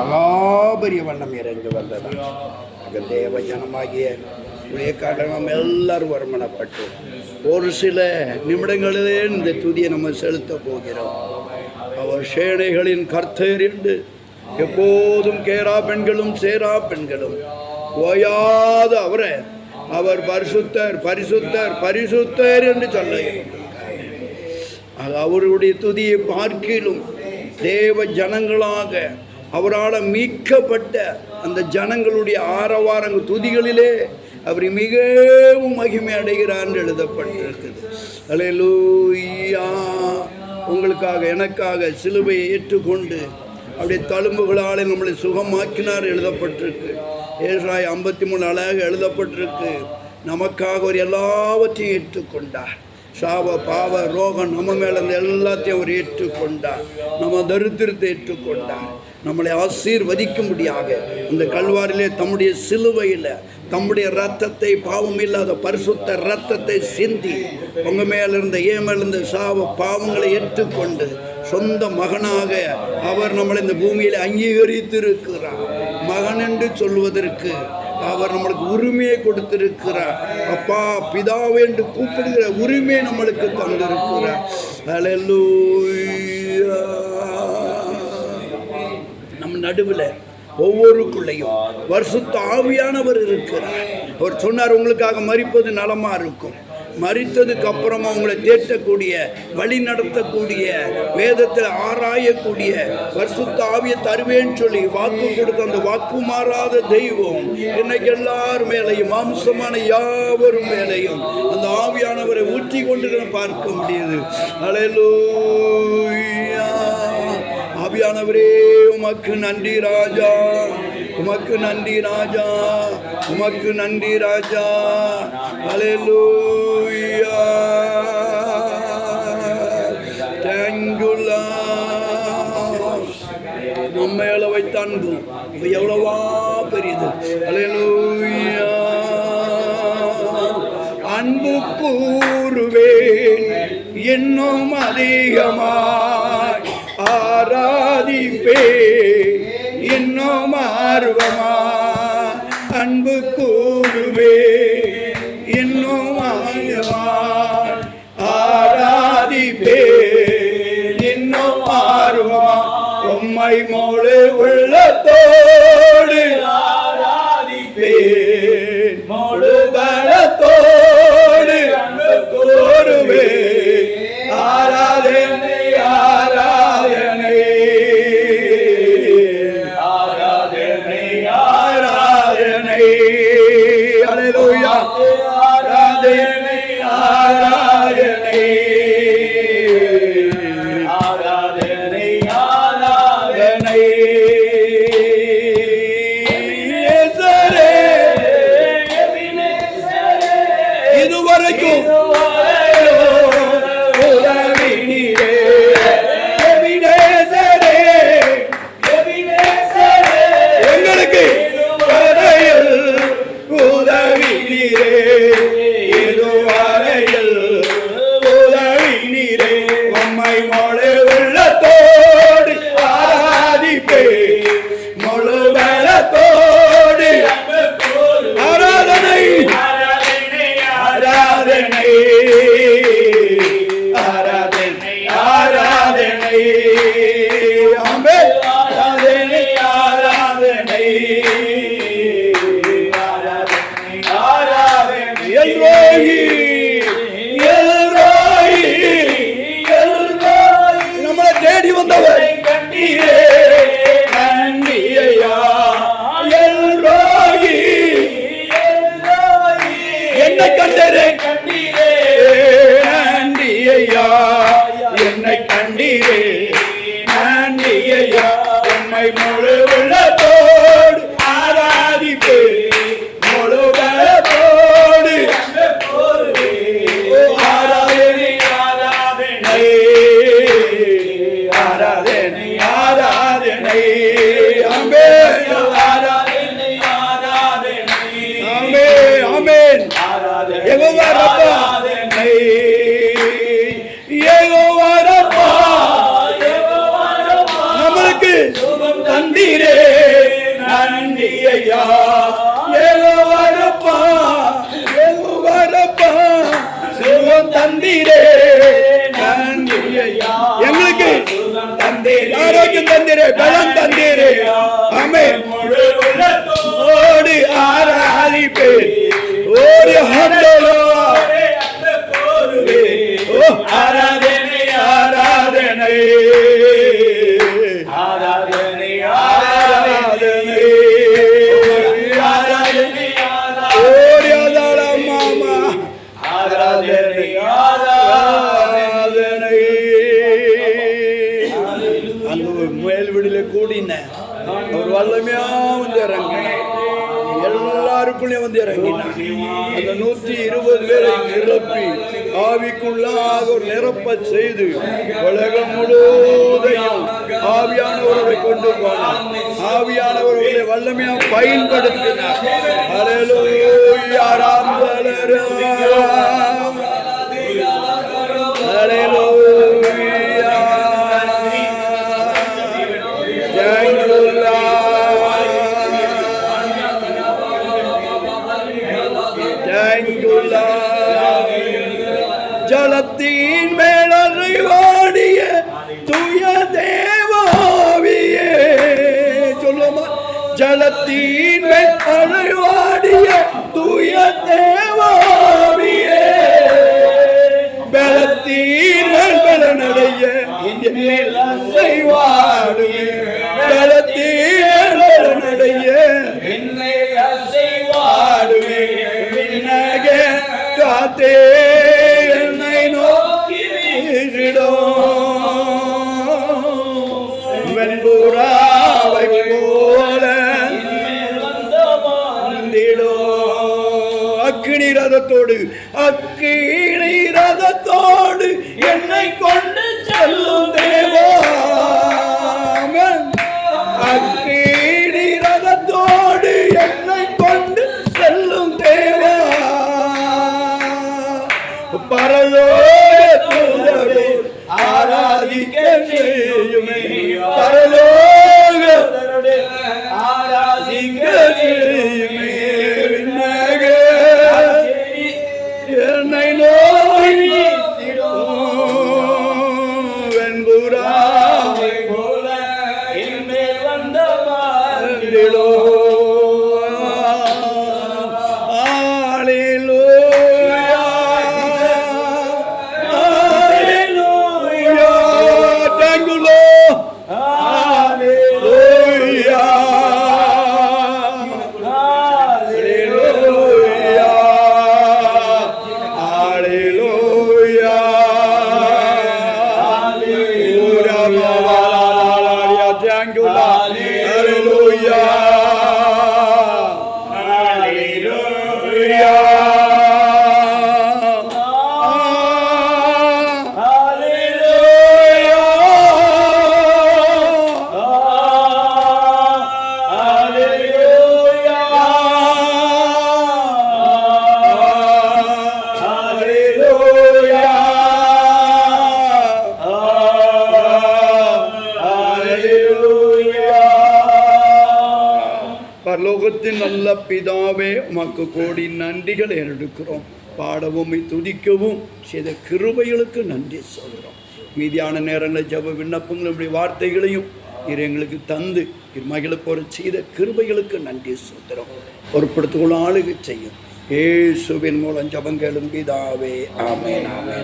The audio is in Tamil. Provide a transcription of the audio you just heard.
மகாபரிய வண்ணம் இறங்கி வந்ததா தேவ ஜனமாகிய ஊழியக்காரர் நம்ம எல்லாரும் வருமானப்பட்டு ஒரு சில நிமிடங்களிலே இந்த துதியை நம்ம செலுத்த போகிறோம். அவர் சேனைகளின் கர்த்தர் என்று எப்போதும் கேரா பெண்களும் சேரா பெண்களும் ஓயாத அவரை அவர் பரிசுத்தர் பரிசுத்தர் பரிசுத்தர் என்று சொல்லுகிறார். அவருடைய துதியை பார்க்கிலும் தேவ ஜனங்களாக அவரால் மீட்கப்பட்ட அந்த ஜனங்களுடைய ஆரவாரங்க துதிகளிலே அவர் மிகவும் மகிமை அடைகிறார் என்று எழுதப்பட்டிருக்குது. அல்லேலூயா. உங்களுக்காக எனக்காக சிலுவையை ஏற்றுக்கொண்டு அப்படியே தழும்புகளால் நம்மளை சுகமாக்கினார் எழுதப்பட்டிருக்கு. ஏசாயா 53 அழகாக எழுதப்பட்டிருக்கு. நமக்காக அவர் எல்லாவற்றையும் ஏற்றுக்கொண்டார். சாப பாவ ரோகம் நம்ம மேலே அந்த எல்லாத்தையும் அவர் ஏற்றுக்கொண்டார். நம்ம தரித்திரத்தை ஏற்றுக்கொண்டார். நம்மளை ஆசீர்வதிக்கும்படியாக அந்த கல்வாரிலே தம்முடைய சிலுவையில் தம்முடைய இரத்தத்தை, பாவம் இல்லாத பரிசுத்த இரத்தத்தை சிந்தி உங்கள் மேலிருந்த ஏமேலிருந்த சாவ பாவங்களை ஏற்றுக்கொண்டு சொந்த மகனாக அவர் நம்மளை இந்த பூமியில் அங்கீகரித்திருக்கிறார். மகன் என்று சொல்வதற்கு அவர் நம்மளுக்கு உரிமையை கொடுத்திருக்கிறார். அப்பா பிதாவே என்று கூப்பிடுகிற உரிமையை நம்மளுக்கு தந்திருக்கிறார். அல்லேலூயா. நம் நடுவில் ஒவ்வொருக்குள்ளையும் பரிசுத்த ஆவியானவர் இருக்கிறார். அவர் சொன்னார், உங்களுக்காக மரிப்பது நலமா இருக்கும், மரித்ததுக்கு அப்புறமா உங்களை தேற்றக்கூடிய வழி நடத்தக்கூடிய வேதத்தில் ஆராயக்கூடிய பரிசுத்த ஆவியை தருவேன்னு சொல்லி வாக்கு கொடுத்த அந்த வாக்கு மாறாத தெய்வம் இன்னைக்கு எல்லார் மேலையும் மாம்சமான யாவரும் மேலையும் அந்த ஆவியானவரை ஊற்றி கொண்டு பார்க்க முடியுது. அல்லேலூயா. ஆவியானவரே உமக்கு நன்றி ராஜா, உமக்கு நன்றி ராஜா, உமக்கு நன்றி ராஜா. அல்லேலூயா. Thank you Lord. நம்ம மேல வைத்த அன்பு எவ்வளவா பெரியது. அல்லேலூயா. அன்பு கூறுவேன் இன்னும் அதிகமாய் ஆராதிப்பே இன்னும் ஆர்வமா. அன்பு கூறுவே இன்னும் ஆர்வமா ஆராதிப்பே இன்னும் ஆர்வமா. உம்மை முழு உள்ளத்தோடு ஆராதிப்பே முழு பலத்தோடு அன்பு கூறுவே. ஆராதனை ஆராதனை ஆராதனை ஆராதனை. அல்லேலூயா. ஆராதனை ஆராதனை ஆராதனை ஆராதனை. இதுவரைக்கும் எங்களுக்கு உதவி நீரே, இதுவரையில் உதவி நீரே. உம்மை முழு உள்ளத்தோடு ஆராதிப்பே முழு பலத்தோடு ஆராதனை ஆராதனை ஆராதனை ஆராதனை. ஆமென். ஆராதனை ஆராதனை ஆராதனை ஆராதனை. எல்ரோயி எல்ரோயி எல்ரோயி. நம்மளை தேடி வந்தவரை கண்டீரே, நன்றி ஐயா. எல்ரோயி எல்ரோயி. என்னை கண்டீரே கண்டீரே, நன்றி ஐயா. என்னை கண்டீரே நன்றி ஐயா. உம்மை முழு உள்ளத்தோடு ஆராதிப்பே முழு பலத்தோடு ஆராதனை ஆராதனை ஆராதனை ஆராதனை. ஆமென். ஆராதனை ஆராதனை. ஆமென் ஆமென். யெகோவா ரப்பா யெகோவா ரப்பா நம்மளுக்கு சுகம் தந்தீரே. ஐயா வரப்பா வரப்பா சுகம் தந்தீரே நன்றி ஐயா எங்களுக்கு தந்தீரே ஆரோக்கியம் தந்தீரே பலம் தந்தீரே ஆமென் ஓடி ஆராதிப்பே ஓடி ஹந்தலோ ஆராதனை ஆராதனை ஆராதனை ஆராதனை ஆராதனை ஓடி ஆதாள மாமா ஆராதனை ஆராதனை அந்த மேல் வீடுல கூடின ஒரு வல்லமையா வந்து இறங்கின எல்லாருக்குள்ளே வந்து இறங்கினார். அந்த 120 பேரை நிரப்பி ஆவிக்குள்ளாக ஒரு நிரப்ப செய்து உலகம் முழுவதையும் ஆவியானவர்களை கொண்டு போனார். ஆவியானவர்களை வல்லமையா பயன்படுத்தினார். ஹல்லேலூயா ராம்பலரா ஹல்லேலூயா ஜலத்தின் மேலறை வாடிய தூய தேவாவியே சொல்லுமா ஜலத்தின் மேல் அழைவாடிய தூய தேவாவியே பலத்தின் மேல் பலனடைய செய்வாடுவே பலத்தின் மேல் பலனடைய செய்வாடுவே காத்தே வெண்புறாவை போல அக்கினி ரதத்தோடு அக்கினி ரதத்தோடு என்னை கொண்டு செல்லும் தேவா அக்கினி ரதத்தோடு என்னை கொண்டு செல்லும் தேவா பரலோக ஆராதிக்க செய்யுமே பரலோக ஆராதிக்க செய்யுமே என்னை நோய் வெண்புறாவை போல என்மேல் வந்த மாறிலோ பரலோகத்தின் நல்ல பிதாவே உமக்கு கோடி நன்றிகள் எடுக்கிறோம். பாடவும் துதிக்கவும் செய்த கிருபைகளுக்கு நன்றி சொல்கிறோம். மீதியான நேரங்களில் ஜெப விண்ணப்பங்களும் இப்படி வார்த்தைகளையும் இது எங்களுக்கு தந்து மகிழ போற செய்த கிருபைகளுக்கு நன்றி சொல்கிறோம். பொறுப்படுத்திக்கொள்ள ஆளுகை செய்யும் இயேசுவின் மூலம் ஜெபங்களும் பிதாவே ஆமென் ஆமென்.